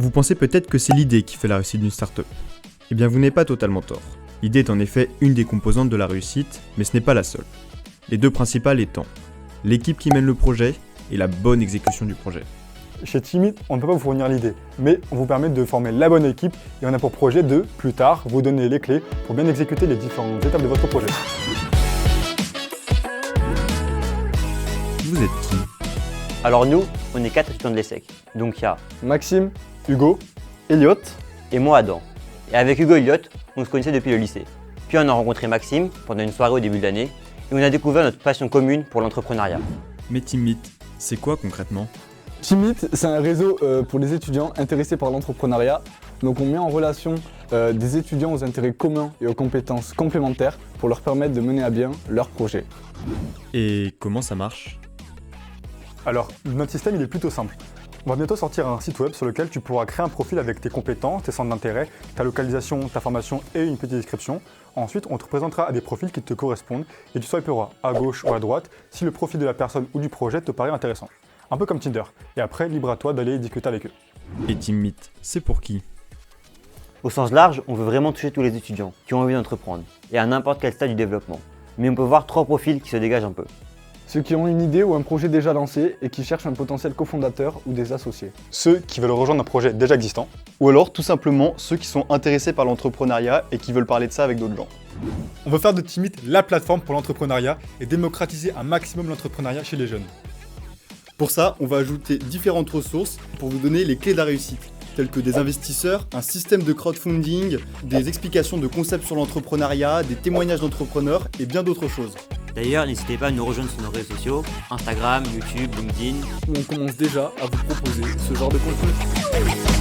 Vous pensez peut-être que c'est l'idée qui fait la réussite d'une startup. Eh bien, vous n'avez pas totalement tort. L'idée est en effet une des composantes de la réussite, mais ce n'est pas la seule. Les deux principales étant l'équipe qui mène le projet et la bonne exécution du projet. Chez Timit, on ne peut pas vous fournir l'idée, mais on vous permet de former la bonne équipe et on a pour projet de, plus tard, vous donner les clés pour bien exécuter les différentes étapes de votre projet. Vous êtes qui ? Alors nous, on est 4 étudiants de l'ESSEC. Donc il y a Maxime, Hugo, Elliot. et moi Adam. Et avec Hugo et Elliot, on se connaissait depuis le lycée. Puis on a rencontré Maxime pendant une soirée au début de l'année et on a découvert notre passion commune pour l'entrepreneuriat. Mais Timit, c'est quoi concrètement ? Timit, c'est un réseau pour les étudiants intéressés par l'entrepreneuriat. Donc on met en relation des étudiants aux intérêts communs et aux compétences complémentaires pour leur permettre de mener à bien leurs projets. Et comment ça marche ? Alors, notre système il est plutôt simple. On va bientôt sortir un site web sur lequel tu pourras créer un profil avec tes compétences, tes centres d'intérêt, ta localisation, ta formation et une petite description. Ensuite, on te présentera à des profils qui te correspondent et tu swiperas à gauche ou à droite si le profil de la personne ou du projet te paraît intéressant. Un peu comme Tinder. Et après, libre à toi d'aller discuter avec eux. Et Timit, c'est pour qui ? Au sens large, on veut vraiment toucher tous les étudiants qui ont envie d'entreprendre et à n'importe quel stade du développement. Mais on peut voir 3 profils qui se dégagent un peu. Ceux qui ont une idée ou un projet déjà lancé et qui cherchent un potentiel cofondateur ou des associés. Ceux qui veulent rejoindre un projet déjà existant. Ou alors tout simplement ceux qui sont intéressés par l'entrepreneuriat et qui veulent parler de ça avec d'autres gens. On veut faire de Timit la plateforme pour l'entrepreneuriat et démocratiser un maximum l'entrepreneuriat chez les jeunes. Pour ça, on va ajouter différentes ressources pour vous donner les clés de la réussite, telles que des investisseurs, un système de crowdfunding, des explications de concepts sur l'entrepreneuriat, des témoignages d'entrepreneurs et bien d'autres choses. D'ailleurs, n'hésitez pas à nous rejoindre sur nos réseaux sociaux, Instagram, YouTube, LinkedIn. Où on commence déjà à vous proposer ce genre de contenu.